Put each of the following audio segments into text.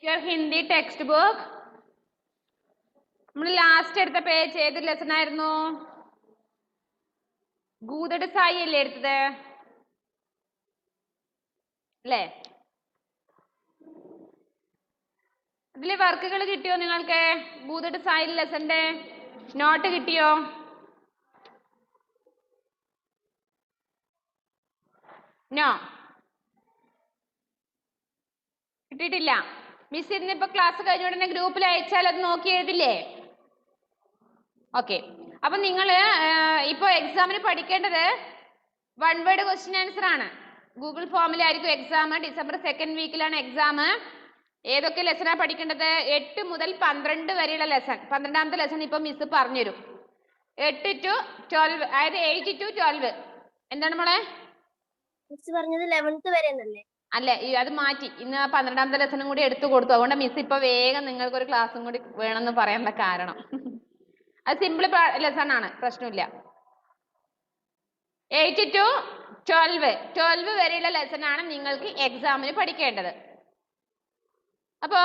Your Hindi textbook. നമ്മൾ last എടുത്ത page ഏത് ലെസൺ ആയിരുന്നു? ഗൂതഡ് സായി അല്ലേ എടുത്തത് അല്ലേ? അതില് വർക്കുകൾ കിട്ടിയോ നിങ്ങൾക്ക്? ഗൂതഡ് സായി ലെസന്റെ നോട്ട് കിട്ടിയോ? നോ, കിട്ടിയിട്ടില്ല. മിസ് ഇന്നിപ്പോ ക്ലാസ് കഴിഞ്ഞ ഉടനെ ഗ്രൂപ്പിൽ അയച്ചാൽ അത് നോക്കി എഴുതില്ലേ? ഓക്കെ. അപ്പൊ നിങ്ങൾ ഇപ്പൊ എക്സാമിന് പഠിക്കേണ്ടത് വൺ വേർഡ് ക്വസ്റ്റ്യൻ ആൻസർ ആണ്. ഗൂഗിൾ ഫോമിലായിരിക്കും എക്സാം. ഡിസംബർ 2nd വീക്കിലാണ് എക്സാം. ഏതൊക്കെ ലെസനാ പഠിക്കേണ്ടത്? 8 മുതൽ 12 വരെയുള്ള ലെസൺ. 12ാമത്തെ ലെസൺ ഇപ്പൊ മിസ് പറഞ്ഞുതരും. 8 to 12, അതായത് 8 to 12. എന്താണ് മോളെ? മിസ് പറഞ്ഞത് 11th വരെ എന്നല്ലേ? അല്ല, അത് മാറ്റി. ഇന്ന് 12ാമത്തെ ലെസണും കൂടി എടുത്തു കൊടുത്തു. അതുകൊണ്ട് മിസ് ഇപ്പൊ വേഗം നിങ്ങൾക്ക് ഒരു ക്ലാസ്സും കൂടി വേണമെന്ന് പറയാനുള്ള കാരണം. അത് സിമ്പിൾ ലെസൺ ആണ്, പ്രശ്നമില്ല. 8 to 12 വരെയുള്ള ലെസൺ ആണ് നിങ്ങൾക്ക് എക്സാമിന് പഠിക്കേണ്ടത്. അപ്പോ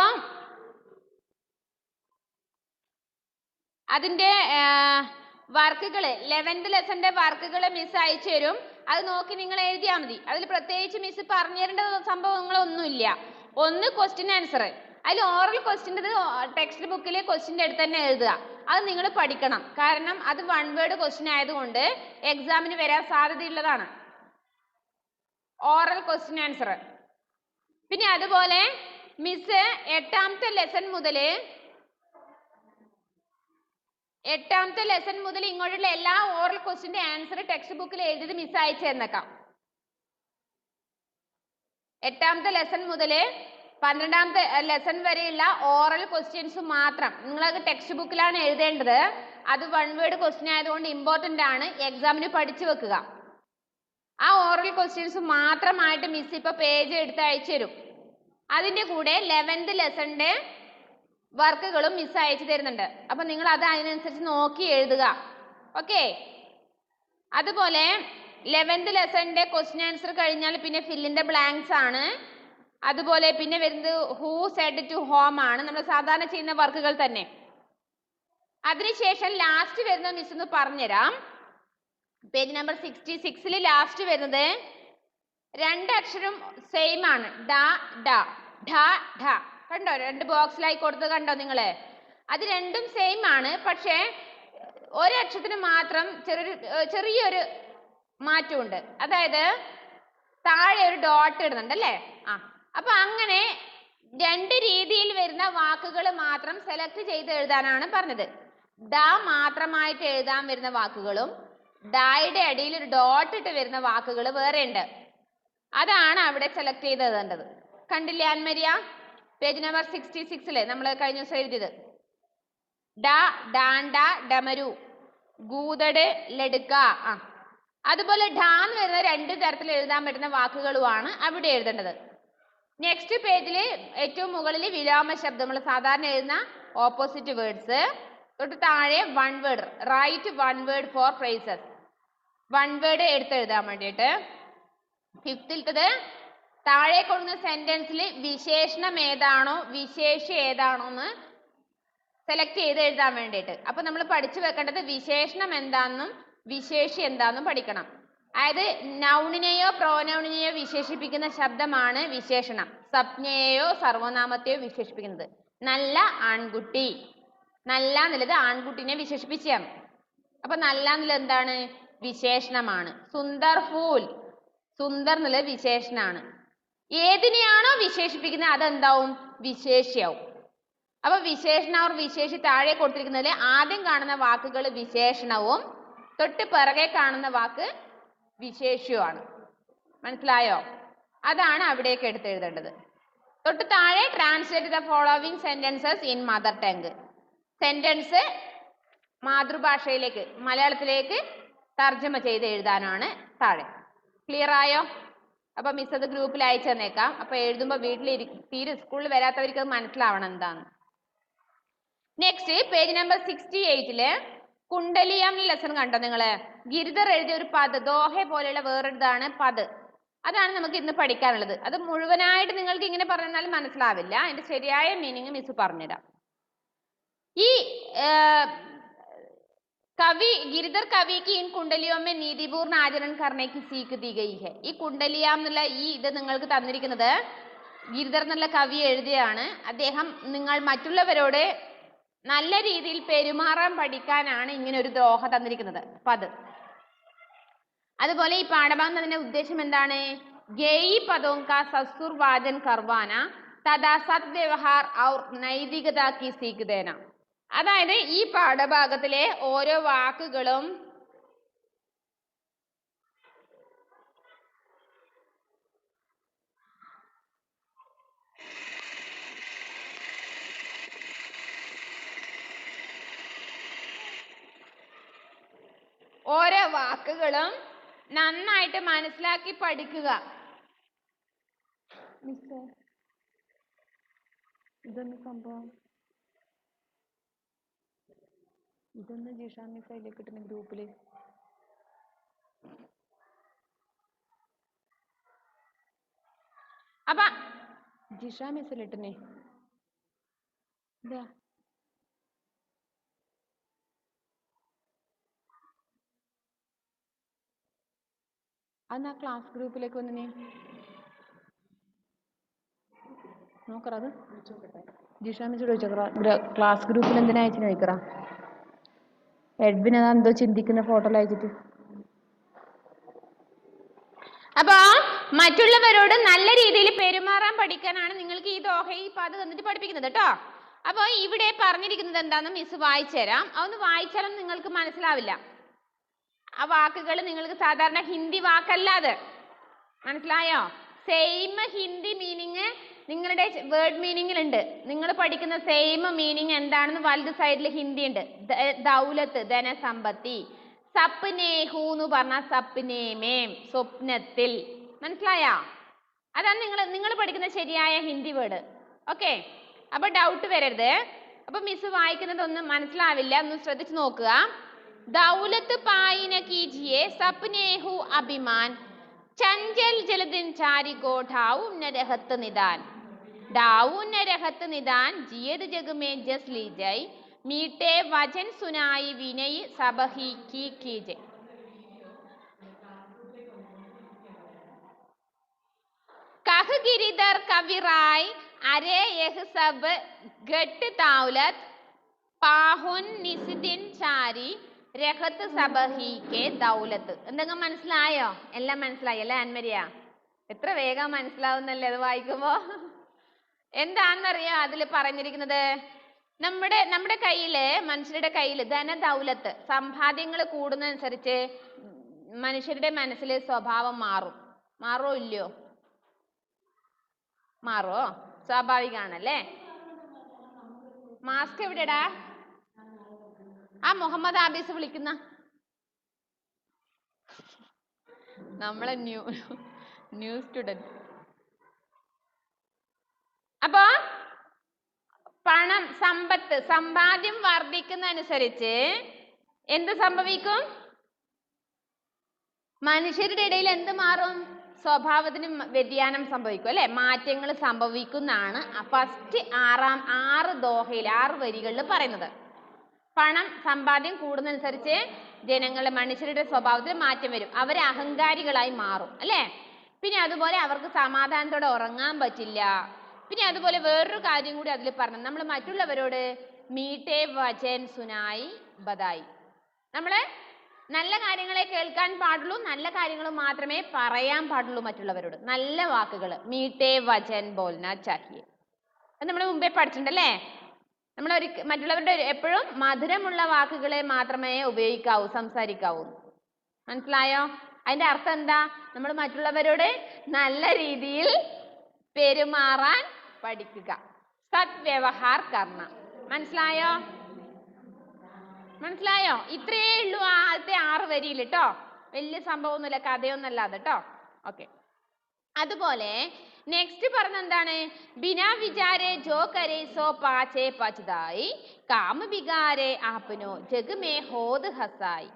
അതിന്റെ വർക്കുകൾ 11th ലെസന്റെ വർക്കുകൾ മിസ് അയച്ചു തരും. അത് നോക്കി നിങ്ങൾ എഴുതിയാൽ മതി. അതിൽ പ്രത്യേകിച്ച് മിസ് പറഞ്ഞു തരേണ്ട സംഭവങ്ങളൊന്നുമില്ല. ഒന്ന് ക്വസ്റ്റ്യൻ ആൻസർ. അതിൽ ഓറൽ ക്വസ്റ്റ്യൻ്റെ ടെക്സ്റ്റ് ബുക്കിലെ ക്വസ്റ്റ്യൻ്റെ അടുത്ത് തന്നെ എഴുതുക. അത് നിങ്ങൾ പഠിക്കണം. കാരണം അത് വൺ വേർഡ് ക്വസ്റ്റ്യൻ ആയതുകൊണ്ട് എക്സാമിന് വരാൻ സാധ്യതയുള്ളതാണ്. Oral question answer. പിന്നെ അതുപോലെ മിസ് 8ാമത്തെ ലെസൺ മുതൽ ഇങ്ങോട്ടുള്ള എല്ലാ ഓറൽ ക്വസ്റ്റ്യന്റെ ആൻസർ ടെക്സ്റ്റ് ബുക്കിൽ എഴുതി മിസ് അയച്ചു തന്നേക്കാം. 8ാമത്തെ ലെസൺ മുതൽ 12ാമത്തെ ലെസൺ വരെയുള്ള ഓറൽ ക്വസ്റ്റ്യൻസ് മാത്രം നിങ്ങളത് ടെക്സ്റ്റ് ബുക്കിലാണ് എഴുതേണ്ടത്. അത് വൺ വേർഡ് ക്വസ്റ്റ്യൻ ആയതുകൊണ്ട് ഇമ്പോർട്ടന്റ് ആണ്. എക്സാമിന് പഠിച്ചു വെക്കുക. ആ ഓറൽ ക്വസ്റ്റ്യൻസ് മാത്രമായിട്ട് മിസ് ഇപ്പൊ പേജ് എടുത്ത് അയച്ചു തരും. അതിന്റെ കൂടെ 11th ലെസന്റെ വർക്കുകളും മിസ് അയച്ചു തരുന്നുണ്ട്. അപ്പൊ നിങ്ങൾ അത് അതിനനുസരിച്ച് നോക്കി എഴുതുക. ഓക്കെ. അതുപോലെ 11th ലെസന്റെ ക്വസ്റ്റ്യൻ ആൻസർ കഴിഞ്ഞാൽ പിന്നെ ഫിൽ ഇൻ ദ ബ്ലാങ്ക്സ് ആണ്. അതുപോലെ പിന്നെ വരുന്നത് ഹൂ സെഡ് ടു ഹോം ആണ്. നമ്മൾ സാധാരണ ചെയ്യുന്ന വർക്കുകൾ തന്നെ. അതിനുശേഷം ലാസ്റ്റ് വരുന്ന മിസ് ഒന്ന് പറഞ്ഞുതരാം. പേജ് നമ്പർ 66 ലാസ്റ്റ് വരുന്നത് 2 അക്ഷരം സെയിം ആണ്. ഡ ഡ ഢ ഢ. കണ്ടോ? 2 ബോക്സിലായി കൊടുത്തത് കണ്ടോ നിങ്ങള്? അത് രണ്ടും സെയിം ആണ്. പക്ഷേ ഒരക്ഷരത്തിന് മാത്രം ചെറിയൊരു മാറ്റമുണ്ട്. അതായത് താഴെ ഒരു ഡോട്ട് ഇടുന്നുണ്ട് അല്ലേ? അപ്പൊ അങ്ങനെ 2 രീതിയിൽ വരുന്ന വാക്കുകൾ മാത്രം സെലക്ട് ചെയ്ത് എഴുതാനാണ് പറഞ്ഞത്. ഡ മാത്രമായിട്ട് എഴുതാൻ വരുന്ന വാക്കുകളും ഡായുടെ അടിയിൽ ഒരു ഡോട്ട് ഇട്ട് വരുന്ന വാക്കുകൾ വേറെ ഉണ്ട്. അതാണ് അവിടെ സെലക്ട് ചെയ്ത് എഴുതേണ്ടത്. കണ്ടില്ലേ ആൻമരിയ? പേജ് നമ്പർ 66 നമ്മൾ കഴിഞ്ഞ ദിവസം എഴുതിയത്. ഡ ഡാണ്ട ഡമരു ഗൂതട് ലടുക്ക. അതുപോലെ ഡാന്ന് വരുന്ന 2 തരത്തിൽ എഴുതാൻ പറ്റുന്ന വാക്കുകളുമാണ് അവിടെ എഴുതേണ്ടത്. നെക്സ്റ്റ് പേജിൽ ഏറ്റവും മുകളിൽ വിരാമ ശബ്ദം, നമ്മൾ സാധാരണ എഴുതുന്ന ഓപ്പോസിറ്റ് വേർഡ്സ്. തൊട്ട് താഴെ one word. Write one word for phrases. One word എടുത്തെഴുതാൻ വേണ്ടിയിട്ട്. 5th താഴെ കൊടുക്കുന്ന സെന്റൻസിൽ വിശേഷണം ഏതാണോ വിശേഷ്യം ഏതാണോ എന്ന് സെലക്ട് ചെയ്ത് എഴുതാൻ വേണ്ടിയിട്ട്. അപ്പൊ നമ്മൾ പഠിച്ചു വെക്കേണ്ടത് വിശേഷണം എന്താണെന്നും വിശേഷ്യം എന്താണെന്നും പഠിക്കണം. അതായത് നൗണിനെയോ പ്രോനൗണിനെയോ വിശേഷിപ്പിക്കുന്ന ശബ്ദമാണ് വിശേഷണം. സംജ്ഞയെയോ സർവനാമത്തെയോ വിശേഷിപ്പിക്കുന്നത്. നല്ല ആൺകുട്ടി. നല്ല എന്നുള്ളത് ആൺകുട്ടിനെ വിശേഷിപ്പിച്ചാണ്. അപ്പൊ നല്ല എന്നുള്ളത് എന്താണ്? വിശേഷണമാണ്. സുന്ദർ ഫൂൽ. സുന്ദർ എന്നുള്ളത് വിശേഷണമാണ്. ഏതിനെയാണോ വിശേഷിപ്പിക്കുന്നത് അതെന്താവും? വിശേഷ്യാവും. അപ്പൊ വിശേഷണ ഓർ വിശേഷി താഴെ കൊടുത്തിരിക്കുന്നതിൽ ആദ്യം കാണുന്ന വാക്കുകൾ വിശേഷണവും തൊട്ട് പിറകെ കാണുന്ന വാക്ക് വിശേഷ്യമാണ്. മനസ്സിലായോ? അതാണ് അവിടേക്ക് എടുത്തെഴുതേണ്ടത്. തൊട്ട് താഴെ translate the following sentences in mother tongue. Sentence മാതൃഭാഷയിലേക്ക് മലയാളത്തിലേക്ക് തർജ്ജമ ചെയ്ത് എഴുതാനാണ് താഴെ. ക്ലിയർ ആയോ? അപ്പൊ മിസ് അത് ഗ്രൂപ്പിൽ അയച്ചു തന്നേക്കാം. അപ്പൊ എഴുതുമ്പോ തീരെ സ്കൂളിൽ വരാത്തവർക്ക് അത് മനസ്സിലാവണം എന്താന്ന്. നെക്സ്റ്റ് പേജ് നമ്പർ 68 കുണ്ടലിയം ലെസൺ കണ്ടോ നിങ്ങള്? ഗിരിധർ എഴുതിയ ഒരു പദ്. ദോഹ പോലെയുള്ള വേറൊരിതാണ് പദ്. അതാണ് നമുക്ക് ഇന്ന് പഠിക്കാനുള്ളത്. അത് മുഴുവനായിട്ട് നിങ്ങൾക്ക് ഇങ്ങനെ പറഞ്ഞാൽ മനസ്സിലാവില്ല. അതിന്റെ ശരിയായ മീനിങ് മിസ് പറഞ്ഞുതരാം. ഈ कवि गिरधर कवि की इन कुंडलियों में നീതിപൂർണ്ണ ആചരണം करने की सीख दी गई है. ഈ കുണ്ടലിയാം എന്നുള്ള ഈ ഇത് നിങ്ങൾക്ക് തന്നിരിക്കുന്നത് ഗിരിധർ എന്നുള്ള കവി എഴുതിയാണ്. അദ്ദേഹം നിങ്ങൾ മറ്റുള്ളവരോട് നല്ല രീതിയിൽ പെരുമാറാൻ പഠിക്കാനാണ് ഇങ്ങനെ ഒരു ദ്രോഹ തന്നിരിക്കുന്നത്. അപ്പൊ അതുപോലെ ഈ പാഠഭാഗം അതിന്റെ ഉദ്ദേശം എന്താണ്? ഗേയി പദോं का ससुर वाचन करवाना तथा सद्व्यवहार और नैतिकता की सीख देना. അതായത് ഈ പാഠഭാഗത്തിലെ ഓരോ വാക്കുകളും നന്നായിട്ട് മനസ്സിലാക്കി പഠിക്കുക. ഇതൊന്ന് സംഭവം ഇതൊന്ന് ജിഷ മിസ് അതിലേക്ക് കിട്ടുന്ന ഗ്രൂപ്പില് അപ്പൊ ജിഷ മിസ്സിലിട്ടനെ ഇതാ അന്ന് ആ ക്ലാസ് ഗ്രൂപ്പിലേക്ക് വന്നിനെ നോക്കറ. അത് ജിഷ മിസ് ചോദിച്ചോ ക്ലാസ് ഗ്രൂപ്പിൽ എന്തിനാ അയച്ചു ചോദിക്കറ. എഡ്വിൻ അതാ എന്തോ ചിന്തിക്കുന്ന ഫോട്ടോ അയച്ചിട്ട്. അപ്പൊ മറ്റുള്ളവരോട് നല്ല രീതിയിൽ പെരുമാറാൻ പഠിക്കാനാണ് നിങ്ങൾക്ക് ഈ ദോഹ അത് തന്നിട്ട് പഠിപ്പിക്കുന്നത് കേട്ടോ. അപ്പൊ ഇവിടെ പറഞ്ഞിരിക്കുന്നത് എന്താണെന്ന് മിസ് വായിച്ചു തരാം. അതൊന്ന് വായിച്ചാലും നിങ്ങൾക്ക് മനസ്സിലാവില്ല. ആ വാക്കുകൾ നിങ്ങൾക്ക് സാധാരണ ഹിന്ദി വാക്കല്ല അത്. മനസ്സിലായോ? സെയിം ഹിന്ദി മീനിങ് നിങ്ങളുടെ വേർഡ് മീനിങ്ങിലുണ്ട്. നിങ്ങൾ പഠിക്കുന്ന സെയിം മീനിങ് എന്താണെന്ന് വലത് സൈഡിൽ ഹിന്ദി ഉണ്ട്. ദൗലത്ത് ധനസമ്പത്തി. സപ്നേഹു എന്ന് പറഞ്ഞാൽ സപ്നേമേം സ്വപ്നത്തിൽ. മനസ്സിലായോ? അതാണ് നിങ്ങൾ പഠിക്കുന്ന ശരിയായ ഹിന്ദി വേർഡ്. ഓക്കെ, അപ്പൊ ഡൗട്ട് വരരുത്. അപ്പൊ മിസ് വായിക്കുന്നത് ഒന്നും മനസ്സിലാവില്ല, ഒന്ന് ശ്രദ്ധിച്ചു നോക്കുക. ദൗലത്ത് പായിന കീജിയെ സപ്നേഹു അഭിമാൻ ചഞ്ചൽ ജലദിൻ ചാരി ഗോ ढाऊ न रहत निदान. ढाऊ न रहत निदान जियद जग में जस ली जाय मीठे वचन सुनाई विनय सब ही की कीजे. कह गिरिधर कविराय अरे यह सब घट दौलत पाहुन निस्दिन चारी രഹത്ത് സബഹിക്കെ ദൗലത്ത്. എന്തെങ്കിലും മനസ്സിലായോ? എല്ലാം മനസ്സിലായി അല്ലേ അൻമരിയ? എത്ര വേഗം മനസ്സിലാവുന്നല്ലേ അത് വായിക്കുമ്പോ. എന്താണെന്നറിയോ അതിൽ പറഞ്ഞിരിക്കുന്നത്? നമ്മുടെ കയ്യില് മനുഷ്യരുടെ കയ്യില് ധനദൗലത്ത് സമ്പാദ്യങ്ങൾ കൂടുന്നതനുസരിച്ച് മനുഷ്യരുടെ മനസ്സിലെ സ്വഭാവം മാറോ ഇല്ലയോ? മാറോ? സ്വാഭാവികമാണല്ലേ. മാസ്ക് എവിടെടാ? ആ മുഹമ്മദ് ആബീസ് വിളിക്കുന്ന നമ്മളെ ന്യൂ സ്റ്റുഡന്റ്. അപ്പൊ പണം സമ്പത്ത് സമ്പാദ്യം വർദ്ധിക്കുന്നതനുസരിച്ച് എന്ത് സംഭവിക്കും? മനുഷ്യരുടെ ഇടയിൽ എന്ത് മാറും? സ്വഭാവത്തിന് വ്യതിയാനം സംഭവിക്കും അല്ലെ, മാറ്റങ്ങൾ സംഭവിക്കുന്നതാണ് ഫസ്റ്റ് 6 ദോഹയിൽ 6 വരികളിൽ പറയുന്നത്. പണം സമ്പാദ്യം കൂടുന്നതനുസരിച്ച് മനുഷ്യരുടെ സ്വഭാവത്തിൽ മാറ്റം വരും. അവർ അഹങ്കാരികളായി മാറും അല്ലേ. പിന്നെ അതുപോലെ അവർക്ക് സമാധാനത്തോടെ ഉറങ്ങാൻ പറ്റില്ല. പിന്നെ അതുപോലെ വേറൊരു കാര്യം കൂടി അതിൽ പറഞ്ഞു, നമ്മൾ മറ്റുള്ളവരോട് മീഠേ വചൻ സുനായി ബദായി. നമ്മൾ നല്ല കാര്യങ്ങളെ കേൾക്കാൻ പാടുള്ളൂ, നല്ല കാര്യങ്ങൾ മാത്രമേ പറയാൻ പാടുള്ളൂ മറ്റുള്ളവരോട്. നല്ല വാക്കുകൾ മീഠേ വചൻ ബോൽന ചാഹിയെ. അത് നമ്മൾ മുമ്പേ പഠിച്ചിട്ടുണ്ടല്ലേ. നമ്മൾ മറ്റുള്ളവരുടെ എപ്പോഴും മധുരമുള്ള വാക്കുകളെ മാത്രമേ ഉപയോഗിക്കാവൂ, സംസാരിക്കാവൂ. മനസ്സിലായോ? അതിന്റെ അർത്ഥം എന്താ? നമ്മൾ മറ്റുള്ളവരോട് നല്ല രീതിയിൽ പെരുമാറാൻ പഠിക്കുക. സദ്വ്യവഹാർ കർണ. മനസ്സിലായോ? ഇത്രയേ ഉള്ളൂ ആദ്യത്തെ 6 വരിയിൽ കേട്ടോ. വലിയ സംഭവമൊന്നുമില്ല, കഥയൊന്നല്ലാതെ കേട്ടോ. ഓക്കെ, അതുപോലെ നെക്സ്റ്റ് പറഞ്ഞ എന്താണ്? ബിനാ വിചാരെ ജോ കരെ സോ പാച്ചേ പച്ചതായി കാമ ബിഗാരെ ആപ്പനോ ജഗ് മേ ഹോദ് ഹസായി.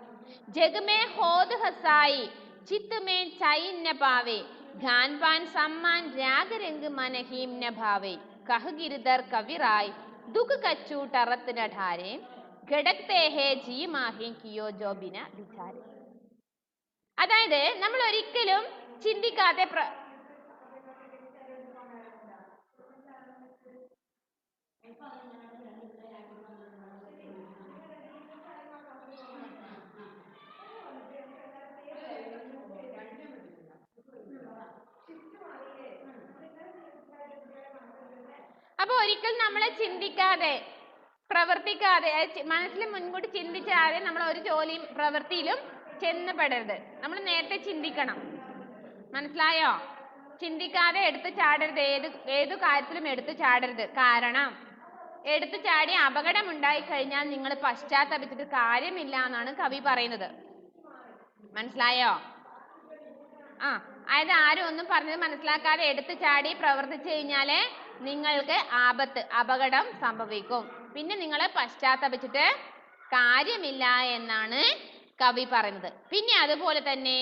ജഗ് മേ ഹോദ് ഹസായി ചിത്ത് മേ ചൈൻ ന പാവേ ഖാൻ പാൻ സമ്മാൻ രാഗരംഗ് മനഹീം ന ഭാവേ കഹ് ഗിരിധർ കവിറായ് ദുഃഖ കച്ചു ടറത്ത് ന ഠാരേ ഘടക്തേ ഹേ ജി മാഹി കിയോ ജോ ബിന വിചാരേ. അതായത് നമ്മൾ ഒരിക്കലും ചിന്തിക്കാതെ അപ്പൊ ഒരിക്കലും നമ്മളെ ചിന്തിക്കാതെ പ്രവർത്തിക്കാതെ മനസ്സിൽ മുൻകൂട്ടി ചിന്തിച്ചാതെ നമ്മൾ ഒരു ജോലിയും പ്രവൃത്തിയിലും ചെന്നപ്പെടരുത്. നമ്മൾ നേരത്തെ ചിന്തിക്കണം. മനസ്സിലായോ? ചിന്തിക്കാതെ എടുത്തു ചാടരുത്. ഏതു കാര്യത്തിലും എടുത്തു ചാടരുത്. കാരണം എടുത്തു ചാടി അപകടം ഉണ്ടായി കഴിഞ്ഞാൽ നിങ്ങൾ പശ്ചാത്തപിച്ചിട്ട് കാര്യമില്ല എന്നാണ് കവി പറയുന്നത്. മനസ്സിലായോ? അതായത് ആരും ഒന്നും പറഞ്ഞത് മനസ്സിലാക്കാതെ എടുത്തു ചാടി പ്രവർത്തിച്ചു കഴിഞ്ഞാല് നിങ്ങൾക്ക് അപകടം സംഭവിക്കും. പിന്നെ നിങ്ങൾ പശ്ചാത്തപിച്ചിട്ട് കാര്യമില്ല എന്നാണ് കവി പറയുന്നത്. പിന്നെ അതുപോലെ തന്നെ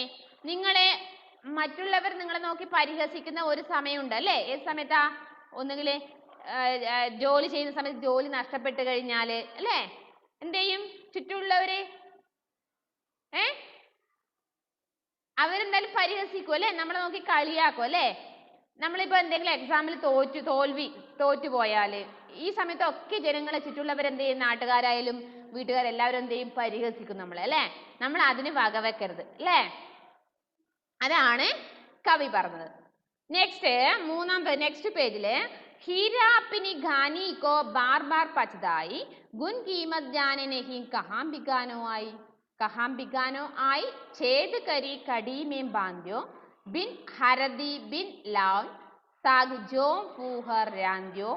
മറ്റുള്ളവർ നിങ്ങളെ നോക്കി പരിഹസിക്കുന്ന ഒരു സമയമുണ്ട് അല്ലേ? ഏത് സമയത്താ? ഒന്നുകിൽ ജോലി ചെയ്യുന്ന സമയത്ത് ജോലി നഷ്ടപ്പെട്ട് കഴിഞ്ഞാല് അല്ലേ എന്ത് ചെയ്യും? ചുറ്റുമുള്ളവര് അവരെന്തായാലും പരിഹസിക്കും അല്ലേ? നമ്മളെ നോക്കി കളിയാക്കും അല്ലേ? നമ്മളിപ്പോ എന്തെങ്കിലും എക്സാമിൽ തോറ്റു പോയാല് ഈ സമയത്തൊക്കെ ജനങ്ങളെ ചുറ്റുള്ളവരെന്ത് ചെയ്യും? നാട്ടുകാരായാലും വീട്ടുകാരെല്ലാവരും എന്ത് ചെയ്യും? പരിഹസിക്കും നമ്മളെ അല്ലേ? നമ്മൾ അതിന് വകവെക്കരുത് അല്ലേ? അതാണ് കവി പറഞ്ഞത്. നെക്സ്റ്റ് പേജില് हीरा अपनी घानी को बार बार पछताई गुन कीमत जाने नहीं कहाँ बिगानो आई छेद करी कड़ी में बांध्यो बिन हरदी बिन लाव साग जो फूहर रांध्यो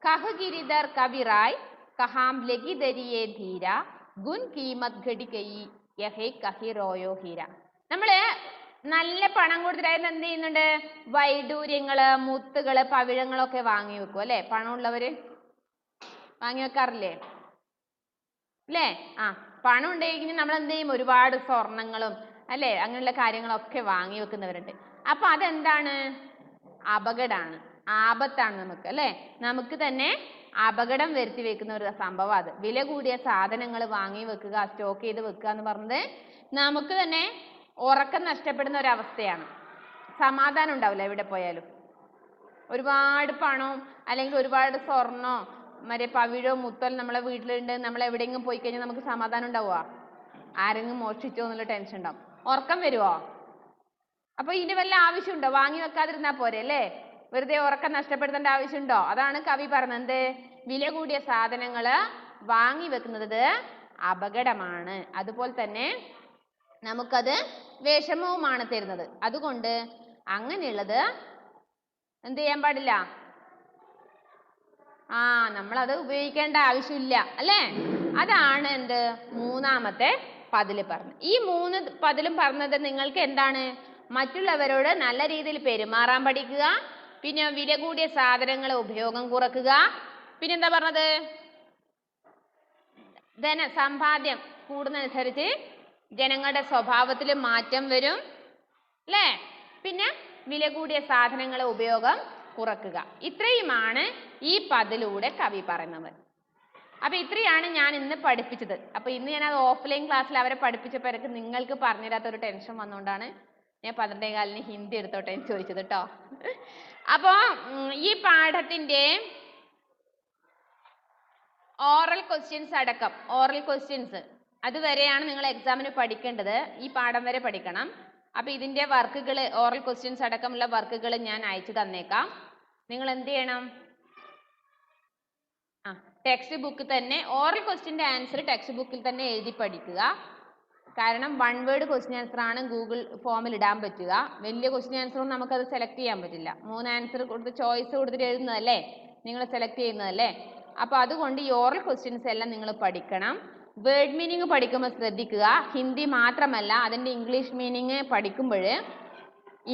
कह गिरिधर कविराय कहाँ लगी दरिये धीरा गुन कीमत घड़ी गई यहे कही रोयो हीरा. നമ്മള് നല്ല പണം കൊടുത്തിട്ടായിരുന്നു എന്ത് ചെയ്യുന്നുണ്ട്? വൈഡൂര്യങ്ങള്, മുത്തുകള്, പവിഴങ്ങളൊക്കെ വാങ്ങി വെക്കും അല്ലെ? പണമുള്ളവര് വാങ്ങി വെക്കാറില്ലേ? അല്ലേ? പണം ഉണ്ടെങ്കിൽ നമ്മൾ എന്ത് ചെയ്യും? ഒരുപാട് സ്വർണങ്ങളും അല്ലെ അങ്ങനെയുള്ള കാര്യങ്ങളൊക്കെ വാങ്ങി വെക്കുന്നവരുണ്ട്. അപ്പൊ അതെന്താണ്? അപകടമാണ്, ആപത്താണ് നമുക്ക് അല്ലെ? നമുക്ക് തന്നെ അപകടം വരുത്തി വെക്കുന്ന ഒരു സംഭവം അത്. വില കൂടിയ സാധനങ്ങൾ വാങ്ങി വെക്കുക, സ്റ്റോക്ക് ചെയ്ത് വെക്കുക എന്ന് പറഞ്ഞത് നമുക്ക് തന്നെ ഉറക്കം നഷ്ടപ്പെടുന്ന ഒരവസ്ഥയാണ്. സമാധാനം ഉണ്ടാവില്ല എവിടെ പോയാലും. ഒരുപാട് പണവും അല്ലെങ്കിൽ ഒരുപാട് സ്വർണ്ണോ മറ്റേ പവിഴോ മുത്തോ നമ്മളെ വീട്ടിലുണ്ട്, നമ്മൾ എവിടെയെങ്കിലും പോയി കഴിഞ്ഞാൽ നമുക്ക് സമാധാനം ഉണ്ടാവുക? ആരെങ്കിലും മോഷ്ടിച്ചോ എന്നുള്ള ടെൻഷൻ ഉണ്ടാവും. ഉറക്കം വരുവോ? അപ്പൊ ഇതിന്റെ വല്ല ആവശ്യമുണ്ടോ? വാങ്ങി വെക്കാതിരുന്നാ പോരെ അല്ലേ? വെറുതെ ഉറക്കം നഷ്ടപ്പെടുത്തേണ്ട ആവശ്യമുണ്ടോ? അതാണ് കവി പറഞ്ഞത്. എന്ത്? വില കൂടിയ സാധനങ്ങള് വാങ്ങി വെക്കുന്നത് അപകടമാണ്. അതുപോലെ തന്നെ നമുക്കത് വിഷമവുമാണ് തരുന്നത്. അതുകൊണ്ട് അങ്ങനെയുള്ളത് എന്ത് ചെയ്യാൻ പാടില്ല? നമ്മളത് ഉപയോഗിക്കേണ്ട ആവശ്യമില്ല അല്ലേ? അതാണ് എന്ത്? മൂന്നാമത്തെ പതില് പറഞ്ഞത്. ഈ 3 പതിലും പറഞ്ഞത് നിങ്ങൾക്ക് എന്താണ്? മറ്റുള്ളവരോട് നല്ല രീതിയിൽ പെരുമാറാൻ പഠിക്കുക, പിന്നെ വില കൂടിയ സാധനങ്ങളെ ഉപയോഗം കുറക്കുക, പിന്നെന്താ പറഞ്ഞത്? സമ്പാദ്യം കൂടുന്നതനുസരിച്ച് ജനങ്ങളുടെ സ്വഭാവത്തിൽ മാറ്റം വരും അല്ലേ? പിന്നെ വില കൂടിയ സാധനങ്ങളെ ഉപയോഗം കുറക്കുക. ഇത്രയുമാണ് ഈ പതിലൂടെ കവി പറയുന്നത്. അപ്പൊ ഇത്രയാണ് ഞാൻ ഇന്ന് പഠിപ്പിച്ചത്. അപ്പൊ ഇന്ന് ഞാൻ അത് ഓഫ്ലൈൻ ക്ലാസ്സിൽ അവരെ പഠിപ്പിച്ചപ്പോഴേക്ക് നിങ്ങൾക്ക് പറഞ്ഞു തരാത്തൊരു ടെൻഷൻ വന്നുകൊണ്ടാണ് ഞാൻ 12:15 ഹിന്ദി എടുത്തോട്ടെ എന്ന് ചോദിച്ചത് കേട്ടോ. അപ്പോ ഈ പാഠത്തിന്റെ ഓറൽ ക്വസ്റ്റ്യൻസ് അടക്കം, ഓറൽ ക്വസ്റ്റ്യൻസ് അതുവരെയാണ് നിങ്ങൾ എക്സാമിന് പഠിക്കേണ്ടത്. ഈ പാഠം വരെ പഠിക്കണം. അപ്പൊ ഇതിന്റെ വർക്കുകൾ, ഓറൽ ക്വസ്റ്റ്യൻസ് അടക്കമുള്ള വർക്കുകൾ ഞാൻ അയച്ചു തന്നേക്കാം. നിങ്ങൾ എന്ത് ചെയ്യണം? ടെക്സ്റ്റ് ബുക്ക് തന്നെ ഓറൽ ക്വസ്റ്റ്യന്റെ ആൻസർ ടെക്സ്റ്റ് ബുക്കിൽ തന്നെ എഴുതി പഠിക്കുക. കാരണം 1 വേർഡ് ക്വസ്റ്റ്യൻ ആൻസർ ആണ് ഗൂഗിൾ ഫോമിൽ ഇടാൻ പറ്റുക. വലിയ ക്വസ്റ്റ്യൻ ആൻസറും നമുക്കത് സെലക്ട് ചെയ്യാൻ പറ്റില്ല. 3 ആൻസർ കൊടുത്ത് ചോയ്സ് കൊടുത്തിട്ട് എഴുതുന്നതല്ലേ, നിങ്ങൾ സെലക്ട് ചെയ്യുന്നതല്ലേ. അപ്പൊ അതുകൊണ്ട് ഈ ഓറൽ ക്വസ്റ്റ്യൻസ് എല്ലാം നിങ്ങൾ പഠിക്കണം. വേർഡ് മീനിങ് പഠിക്കുമ്പോൾ ശ്രദ്ധിക്കുക. ഹിന്ദി മാത്രമല്ല, അതിന്റെ ഇംഗ്ലീഷ് മീനിങ് പഠിക്കുമ്പോൾ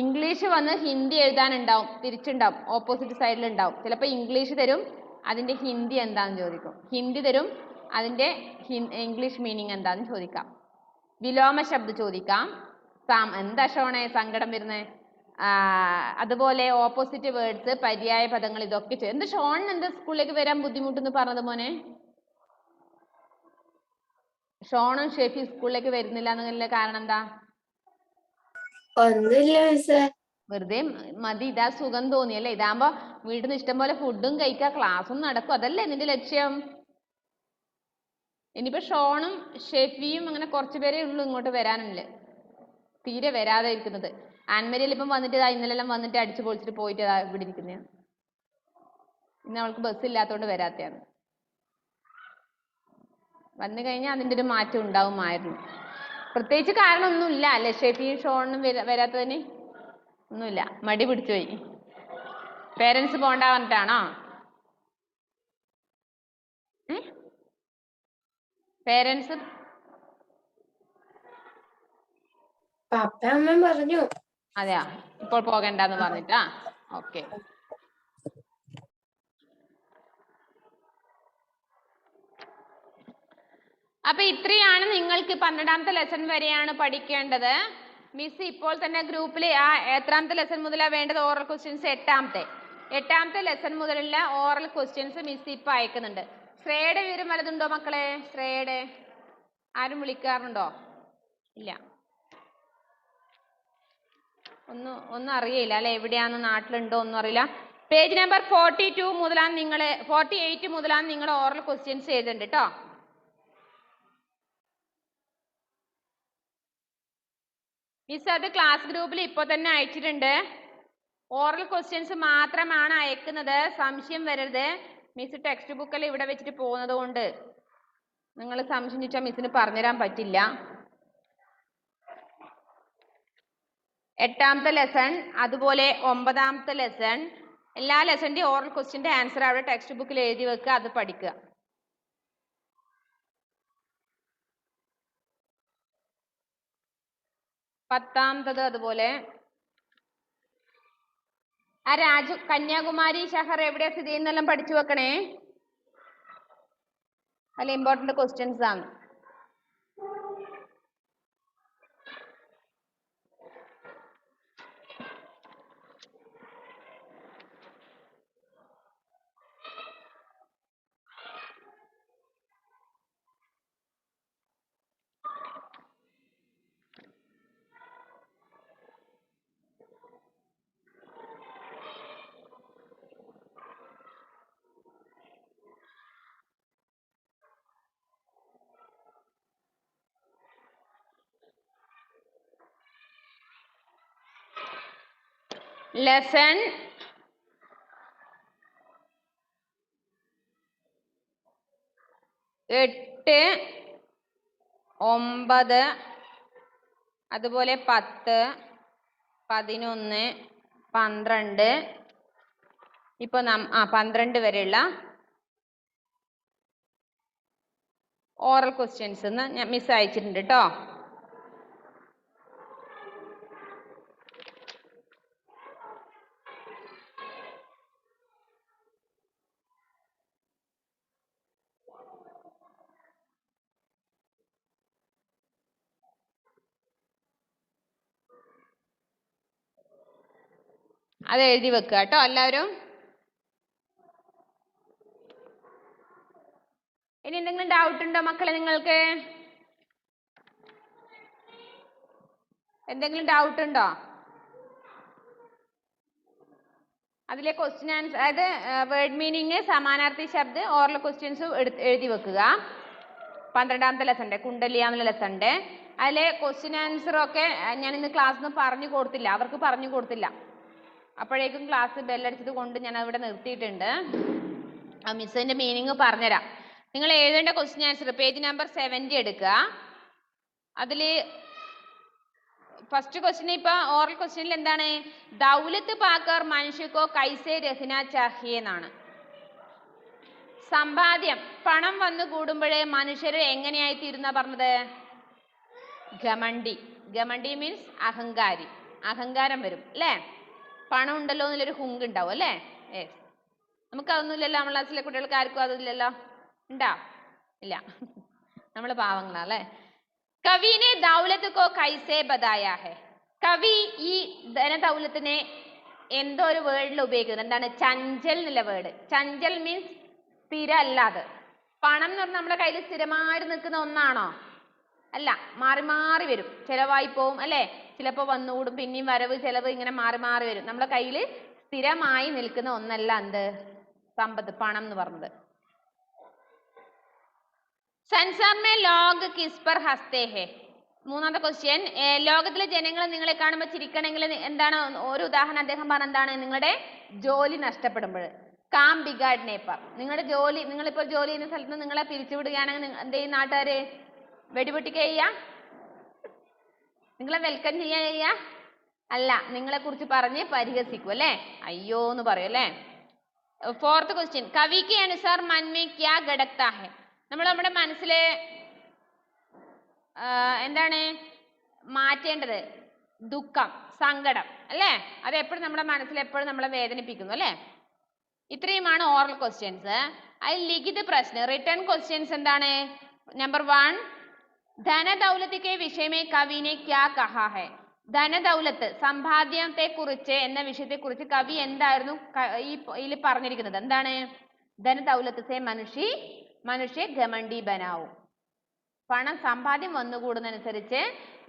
ഇംഗ്ലീഷ് വന്ന് ഹിന്ദി എഴുതാനുണ്ടാവും, തിരിച്ചുണ്ടാവും, ഓപ്പോസിറ്റ് സൈഡിൽ ഉണ്ടാവും. ചിലപ്പോൾ ഇംഗ്ലീഷ് തരും, അതിന്റെ ഹിന്ദി എന്താണെന്ന് ചോദിക്കും. ഹിന്ദി തരും, അതിന്റെ ഇംഗ്ലീഷ് മീനിങ് എന്താണെന്ന് ചോദിക്കാം. വിലോമ ശബ്ദം ചോദിക്കാം. എന്താ ഷോണേ സങ്കടം വരുന്നത്? അതുപോലെ ഓപ്പോസിറ്റ് വേർഡ്സ്, പര്യായ പദങ്ങൾ, ഇതൊക്കെ ചെയ്യും. എന്ത് ഷോണിന് എന്താ സ്കൂളിലേക്ക് വരാൻ ബുദ്ധിമുട്ടെന്ന് പറഞ്ഞത് മോനെ? ഷോണും ഷെഫി സ്കൂളിലേക്ക് വരുന്നില്ല എന്നുള്ള കാരണം എന്താ? ഒന്നുമില്ല മിസ്സേ. വെറുതെ മതി, ഇതാ സുഖം തോന്നിയല്ലേ? ഇതാകുമ്പോ വീട്ടിൽ നിന്ന് ഇഷ്ടം പോലെ ഫുഡും കഴിക്കുക, ക്ലാസ്സും നടക്കും, അതല്ലേ നിന്റെ ലക്ഷ്യം? ഇനിയിപ്പോ ഷോണും ഷെഫിയും അങ്ങനെ കുറച്ചു പേരേ ഉള്ളൂ ഇങ്ങോട്ട് വരാനുള്ളത്, തീരെ വരാതെ ഇരിക്കുന്നത്. ആൻമരിയിൽ ഇപ്പം വന്നിട്ട് ഇന്നലെല്ലാം വന്നിട്ട് അടിച്ചു പൊളിച്ചിട്ട് പോയിട്ട് ഇവിടെ ഇരിക്കുന്നതാണ്. ഇന്ന് അവൾക്ക് ബസ് ഇല്ലാത്തതുകൊണ്ട് വരാത്തതാണ്. വന്നു കഴിഞ്ഞാൽ അതിൻ്റെ ഒരു മാറ്റം ഉണ്ടാവുമായിരുന്നു. പ്രത്യേകിച്ച് കാരണമൊന്നുമില്ല അല്ലേ ഷെഫിയും ഷോണും വരാത്തതിന്? ഒന്നുമില്ല, മടി പിടിച്ചു പോയി. പേരൻസ് പോണ്ട പറഞ്ഞിട്ടാണോ? പേരൻസ് പപ്പ അമ്മ പറഞ്ഞു. അതെയാ, ഇപ്പോൾ പോകണ്ടെന്ന് പറഞ്ഞിട്ടാ? ഓക്കെ. അപ്പൊ ഇത്രയാണ് നിങ്ങൾക്ക് 12ാമത്തെ ലെസൺ വരെയാണ് പഠിക്കേണ്ടത്. മിസ് ഇപ്പോൾ തന്നെ ഗ്രൂപ്പിൽ എത്രാമത്തെ ലെസൺ മുതലാണ് വേണ്ടത്? ഓറൽ ക്വസ്റ്റ്യൻസ് 8ാമത്തെ ലെസൺ മുതലുള്ള ഓറൽ ക്വസ്റ്റ്യൻസ് മിസ് ഇപ്പൊ അയക്കുന്നുണ്ട്. ശ്രേയുടെ വിവരം വല്ലതുണ്ടോ മക്കളെ? ശ്രേയുടെ ആരും വിളിക്കാറുണ്ടോ? ഇല്ല, ഒന്നും അറിയില്ല അല്ലെ, എവിടെയാന്ന്, നാട്ടിലുണ്ടോ ഒന്നും അറിയില്ല. പേജ് നമ്പർ 48 മുതലാണ് നിങ്ങൾ ഓറൽ ക്വസ്റ്റ്യൻസ് എഴുതുന്നുണ്ട് കേട്ടോ. മിസ് അത് ക്ലാസ് ഗ്രൂപ്പിൽ ഇപ്പോൾ തന്നെ അയച്ചിട്ടുണ്ട്. ഓറൽ ക്വസ്റ്റ്യൻസ് മാത്രമാണ് അയക്കുന്നത്, സംശയം വരരുത്. മിസ് ടെക്സ്റ്റ് ബുക്കെല്ലാം ഇവിടെ വെച്ചിട്ട് പോകുന്നത് കൊണ്ട് നിങ്ങൾ സംശയം ചോദിച്ചാൽ മിസ്സിന് പറഞ്ഞുതരാൻ പറ്റില്ല. 8ാമത്തെ ലെസൺ അതുപോലെ 9ാമത്തെ ലെസൺ, എല്ലാ ലെസണിന്റെ ഓറൽ ക്വസ്റ്റ്യന്റെ ആൻസർ അവിടെ ടെക്സ്റ്റ് ബുക്കിൽ എഴുതി വെക്കുക, അത് പഠിക്കുക. പത്താമത്തത് അതുപോലെ. കന്യാകുമാരി ഷഹർ എവിടെയാ സ്ഥിതി ചെയ്യുന്നെല്ലാം പഠിച്ചു വെക്കണേ, അല്ല ഇമ്പോർട്ടന്റ് ക്വസ്റ്റ്യൻസ് ആണ്. ലെസൺ 8, 9 അതുപോലെ 10, 11, 12 ഇപ്പൊ 12 വരെയുള്ള ഓറൽ ക്വസ്റ്റ്യൻസ് ഞാൻ മിസ് അയച്ചിട്ടുണ്ട് കേട്ടോ. അത് എഴുതി വെക്കുക കേട്ടോ എല്ലാവരും. ഇനി എന്തെങ്കിലും ഡൗട്ട് ഉണ്ടോ മക്കളെ നിങ്ങൾക്ക്? എന്തെങ്കിലും ഡൗട്ട് ഉണ്ടോ? അതിലെ ക്വസ്റ്റ്യൻ ആൻസർ, അതായത് വേർഡ് മീനിങ്, സമാനാർത്ഥി ശബ്ദ, ഓറൽ ക്വസ്റ്റ്യൻസ് എഴുതി വെക്കുക. 12ാമത്തെ ലെസണിന്റെ കുണ്ടലിയാന്നുള്ള ലെസണിന്റെ അതിലെ ക്വസ്റ്റ്യൻ ആൻസർ ഒക്കെ ഞാൻ ഇന്ന് ക്ലാസ്സിൽ നിന്ന് അവർക്ക് പറഞ്ഞു കൊടുത്തില്ല. അപ്പോഴേക്കും ക്ലാസ് ബെല്ലടിച്ചത് കൊണ്ട് ഞാൻ അവിടെ നിർത്തിയിട്ടുണ്ട്. ആ മിസ്സിന്റെ മീനിങ് പറഞ്ഞുതരാം. നിങ്ങൾ എഴുതേണ്ട ക്വസ്റ്റ്യൻ ആൻസർ പേജ് നമ്പർ 70 എടുക്കുക. അതിൽ ഫസ്റ്റ് ക്വസ്റ്റ്യൻ ഇപ്പൊ ഓറൽ ക്വസ്റ്റ്യനിൽ എന്താണ്? ദൗലത്ത് പാക്കർ മനുഷ്യക്കോ കൈസേ രഹ്ന ചാഹിയെ എന്നാണ്. സമ്പാദ്യം, പണം വന്നു കൂടുമ്പോഴേ മനുഷ്യർ എങ്ങനെയായി തീരുന്ന പറഞ്ഞത്? ഗമണ്ടി. ഗമണ്ടി മീൻസ് അഹങ്കാരി, അഹങ്കാരം വരും അല്ലേ? പണം ഉണ്ടല്ലോ എന്നുള്ളൊരു ഹുങ്ക് ഉണ്ടാവും അല്ലേ? നമുക്കതൊന്നുമില്ലല്ലോ, നമ്മളെ ക്ലാസ്സിലെ കുട്ടികൾക്ക് ആർക്കും അതില്ലല്ലോ. ഉണ്ടാ? ഇല്ല, നമ്മൾ പാവങ്ങളാ അല്ലേ? കവിനെ ദൗലത്ത് കോ കൈസേ ബതായാ ഹെ. കവി ഈ ധനദൗലത്തിനെ എന്തോ ഒരു വേർഡിൽ ഉപയോഗിക്കുന്നത്. എന്താണ്? ചഞ്ചൽ എന്നുള്ള വേർഡ്. ചഞ്ചൽ മീൻസ് സ്ഥിരം അല്ലാതെ. പണം എന്ന് പറഞ്ഞാൽ നമ്മുടെ കയ്യിൽ സ്ഥിരമായിട്ട് നിൽക്കുന്ന ഒന്നാണോ? അല്ല, മാറി മാറി വരും, ചെലവായി പോവും അല്ലെ. ചിലപ്പോൾ വന്നുകൂടും, പിന്നെയും വരവ് ചെലവ് ഇങ്ങനെ മാറി മാറി വരും. നമ്മുടെ കയ്യിൽ സ്ഥിരമായി നിൽക്കുന്ന ഒന്നല്ല എന്ത്? സമ്പത്ത്, പണം എന്ന് പറഞ്ഞത്. संसार में लोग किस पर हंसते हैं? മൂന്നാമത്തെ ക്വസ്റ്റ്യൻ. ലോകത്തിലെ ജനങ്ങൾ നിങ്ങളെ കാണുമ്പോൾ ചിരിക്കണമെങ്കിൽ എന്താണ് ഒരു ഉദാഹരണം അദ്ദേഹം പറഞ്ഞ? എന്താണ്? നിങ്ങളുടെ ജോലി നഷ്ടപ്പെടുമ്പോൾ. കാം ബിഗാഡ്നെ പർ. നിങ്ങളുടെ ജോലി, നിങ്ങളിപ്പോൾ ജോലി ചെയ്യുന്ന സ്ഥലത്ത് നിങ്ങളെ പിരിച്ചുവിടുകയാണെങ്കിൽ എന്ത് ചെയ്യും നാട്ടുകാര്? വെടിപൊട്ടിക്കുക ചെയ്യുക? നിങ്ങളെ വെൽക്കം ചെയ്യുക? അല്ല, നിങ്ങളെ കുറിച്ച് പറഞ്ഞ് പരിഹസിക്കും അല്ലെ, അയ്യോ എന്ന് പറയും അല്ലെ. Fourth question. കവി കെ അനുസാർ मन में क्या ഘടകता है? നമ്മുടെ മനസ്സിലെ എന്താണ് മാറ്റേണ്ടത്? ദുഃഖം, സങ്കടം അല്ലേ? അത് എപ്പോഴും നമ്മുടെ മനസ്സിൽ എപ്പോഴും നമ്മളെ വേദനിപ്പിക്കുന്നു അല്ലേ. ഇത്രയുമാണ് ഓറൽ ക്വസ്റ്റ്യൻസ്. അതിൽ ലിഖിത പ്രശ്നം, റിട്ടേൺ ക്വസ്റ്റ്യൻസ് എന്താണ്? നമ്പർ 1, ധനദൗലത്ത് കെ വിഷയമേ കവിനെ ക്യാ കഹാ ഹെ? ധനദൗലത്ത്, സമ്പാദ്യത്തെ കുറിച്ച് എന്ന വിഷയത്തെ കുറിച്ച് കവി എന്തായിരുന്നു ഇതിൽ പറഞ്ഞിരിക്കുന്നത്? എന്താണ്? ധനദൗലത്ത് സെ മനുഷ്യ ഘമണ്ഡി ബനാവും. പണം, സമ്പാദ്യം വന്നുകൂടുന്നതനുസരിച്ച്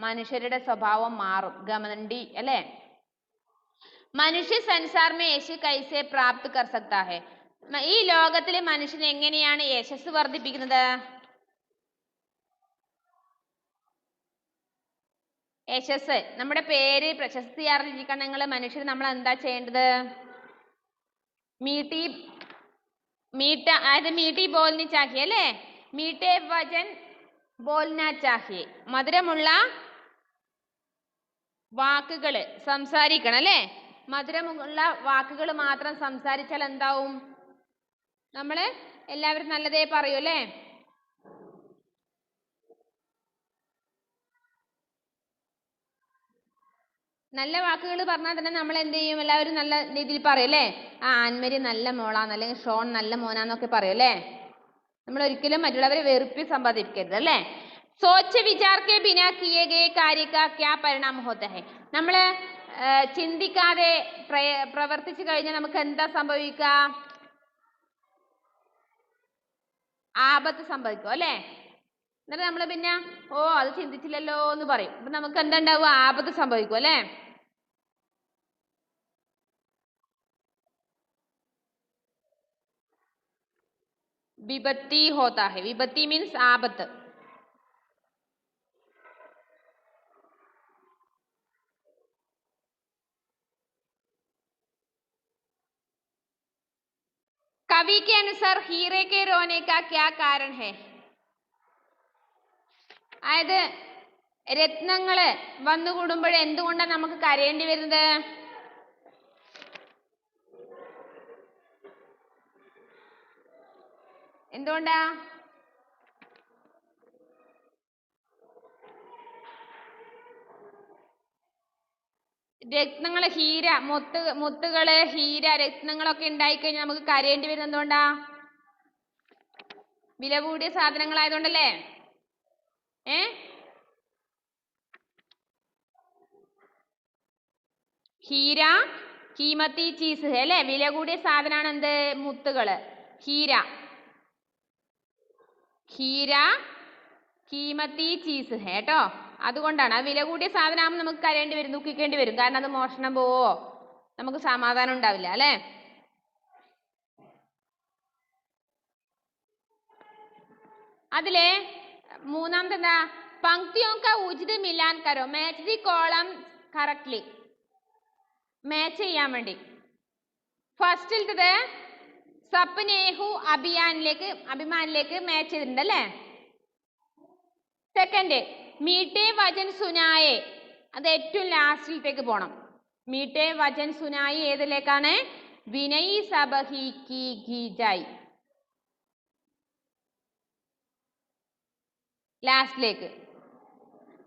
മനുഷ്യരുടെ സ്വഭാവം മാറും, ഘമണ്ഡി അല്ലെ. മനുഷ്യ സംസാർ മേ യശ് കൈസെ പ്രാപ്ത് കർ സക്താ ഹെ? ഈ ലോകത്തിലെ മനുഷ്യൻ എങ്ങനെയാണ് യശസ് വർദ്ധിപ്പിക്കുന്നത്? യശസ്, നമ്മുടെ പേര് പ്രശസ്തി ആർജിക്കണമെങ്കിൽ മനുഷ്യർ നമ്മൾ എന്താ ചെയ്യേണ്ടത്? മീട്ടി ബോൽനി ചാഹിയെ അല്ലേ. മീട്ടേ വചൻ ബോൽന ചാഹിയെ. മധുരമുള്ള വാക്കുകൾ സംസാരിക്കണം അല്ലേ. മധുരമുള്ള വാക്കുകൾ മാത്രം സംസാരിച്ചാൽ എന്താവും? നമ്മള് എല്ലാവരും നല്ലതേ പറയൂ അല്ലേ. നല്ല വാക്കുകൾ പറഞ്ഞാൽ തന്നെ നമ്മൾ എന്ത് ചെയ്യും? എല്ലാവരും നല്ല രീതിയിൽ പറയും അല്ലേ. ആ ആൻമരി നല്ല മോളാന്ന്, അല്ലെങ്കിൽ ഷോൺ നല്ല മോനാന്നൊക്കെ പറയും അല്ലേ. നമ്മൾ ഒരിക്കലും മറ്റുള്ളവരെ വെറുപ്പി സമ്പാദിക്കരുത് അല്ലേ. സോച്ച് വിചാർ കെ ബിനാ കിയേ ഗയേ കാര്യ കാ ക്യാ പരിണാം ഹോതാ ഹൈ? നമ്മൾ ചിന്തിക്കാതെ പ്രവർത്തിച്ചു കഴിഞ്ഞാൽ നമുക്ക് എന്താ സംഭവിക്കുക? ആപത്ത് സംഭവിക്കും അല്ലേ. എന്നിട്ട് നമ്മൾ പിന്നെ അത് ചിന്തിച്ചില്ലല്ലോ എന്ന് പറയും. അപ്പൊ നമുക്ക് എന്താ ഉണ്ടാവുക? ആപത്ത് സംഭവിക്കും അല്ലേ. വിപത്തി ഹോതാ ഹൈ. വിപത്തി മീൻസ് ആപത്ത്. कवि के अनुसार हीरे के रोने का क्या कारण है? അതായത് രത്നങ്ങള് വന്നുകൂടുമ്പോൾ എന്തുകൊണ്ടാണ് നമുക്ക് കരയേണ്ടി വരുന്നത്? എന്തുകൊണ്ടാ? രത്നങ്ങള്, ഹീര, മുത്തുകള്, ഹീര, രത്നങ്ങളൊക്കെ ഉണ്ടായിക്കഴിഞ്ഞാൽ നമുക്ക് കരയേണ്ടി വരുന്നത് എന്തുകൊണ്ടാ? വില കൂടിയ സാധനങ്ങളായതുകൊണ്ടല്ലേ. ഹീര കീമത്തി ചീസ് അല്ലേ. വില കൂടിയ സാധനമാണ് എന്ത്? മുത്തുകള്, ഹീര. കീമത്തി ചീസ് കേട്ടോ. അതുകൊണ്ടാണ്. അത് വില കൂടിയ സാധനമാകുമ്പോൾ നമുക്ക് കരയേണ്ടി വരും, ദുഃഖിക്കേണ്ടി വരും. കാരണം അത് മോഷണം പോവോ, നമുക്ക് സമാധാനം ഉണ്ടാവില്ല അല്ലെ. അതിലെ മൂന്നാമത്തെ എന്താ? പങ്ക്തിയോं का उचित मिलान करो. Match the column correctly. Match ചെയ്യാൻ വേണ്ടി ഫസ്റ്റിലത്തത് സപ്നേഹു അഭിമാനിലേക്ക് മാച്ച് ചെയ്തിട്ടുണ്ട് അല്ലേ. സെക്കൻഡ് മീട്ടേ വചൻ സുനായെ, അത് ഏറ്റവും ലാസ്റ്റിലത്തേക്ക് പോണം. മീട്ടേ വചൻ സുനായി ഏതിലേക്കാണ്? വിനയ് സബഹി കി ഗീജായി, ലാസ്റ്റിലേക്ക്.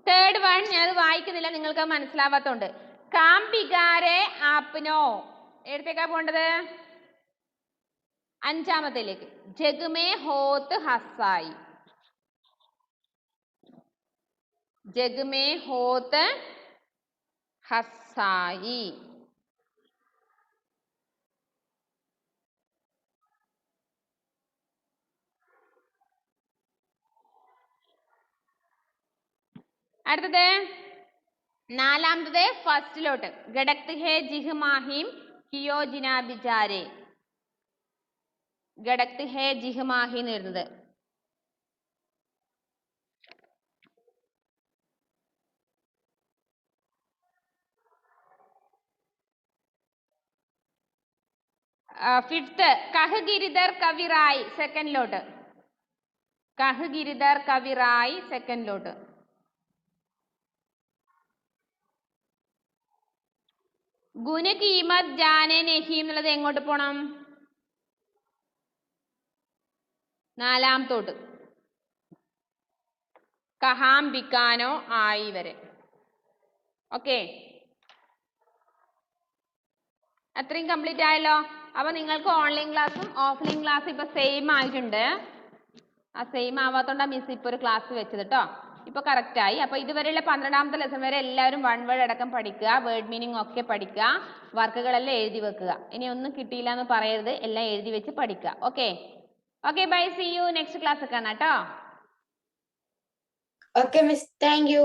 തേർഡ് വൺ ഞാനത് വായിക്കുന്നില്ല, നിങ്ങൾക്ക് മനസ്സിലാവാത്തോണ്ട്. കാം ബിഗാരെ ആപ്നോ, എവിടത്തേക്കാ പോണ്ടത്? അഞ്ചാമത്തേലേക്ക്. ജഗ്മേ ഹോത്ത് ഹസായി, ജഗ്മേ ഹോത്ത് ഹസായി. അടുത്തത് നാലാമത്തത് ഫസ്റ്റിലോട്ട്. ഗഡക്ത് ഹേ ജിഹ് മാഹിം ഹിയോ ജിനാ ബിചാരെ. ഗഡക്ത് ഹേ ജിഹ് മാഹി എന്ന് വരുന്നത്. ഫിഫ്ത്ത് കഹ് ഗിരിധർ കവിറായി സെക്കൻഡിലോട്ട്. കഹ് ഗിരിധർ കവിറായി സെക്കൻഡിലോട്ട്. ഗുന കീമത് ജാനെ നെഹി എന്നുള്ളത് എങ്ങോട്ട് പോണം? നാലാമത്തോട്ട്. കഹാം ബിക്കാനോ ആയി വരെ. ഓക്കെ, അത്രയും കംപ്ലീറ്റ് ആയല്ലോ. അപ്പൊ നിങ്ങൾക്ക് ഓൺലൈൻ ക്ലാസ്സും ഓഫ്ലൈൻ ക്ലാസ്സും ഇപ്പൊ സെയിം ആയിട്ടുണ്ട്. ആ സെയിം ആവാത്തോണ്ടാ മിസ് ഇപ്പൊ ഒരു ക്ലാസ് വെച്ചത് കേട്ടോ. ഇപ്പൊ കറക്റ്റ് ആയി. അപ്പൊ ഇതുവരെയുള്ള 12ാമത്തെ ലെസൺ വരെ എല്ലാവരും വൺ വേർഡ് അടക്കം പഠിക്കുക, വേർഡ് മീനിങ് ഒക്കെ പഠിക്കുക, വർക്കുകളെല്ലാം എഴുതി വെക്കുക. ഇനി ഒന്നും കിട്ടിയില്ല എന്ന് പറയരുത്, എല്ലാം എഴുതി വെച്ച് പഠിക്കുക. Okay okay, bye, see you. Next class കാണാം കേട്ടോ. Okay, Miss. Thank you.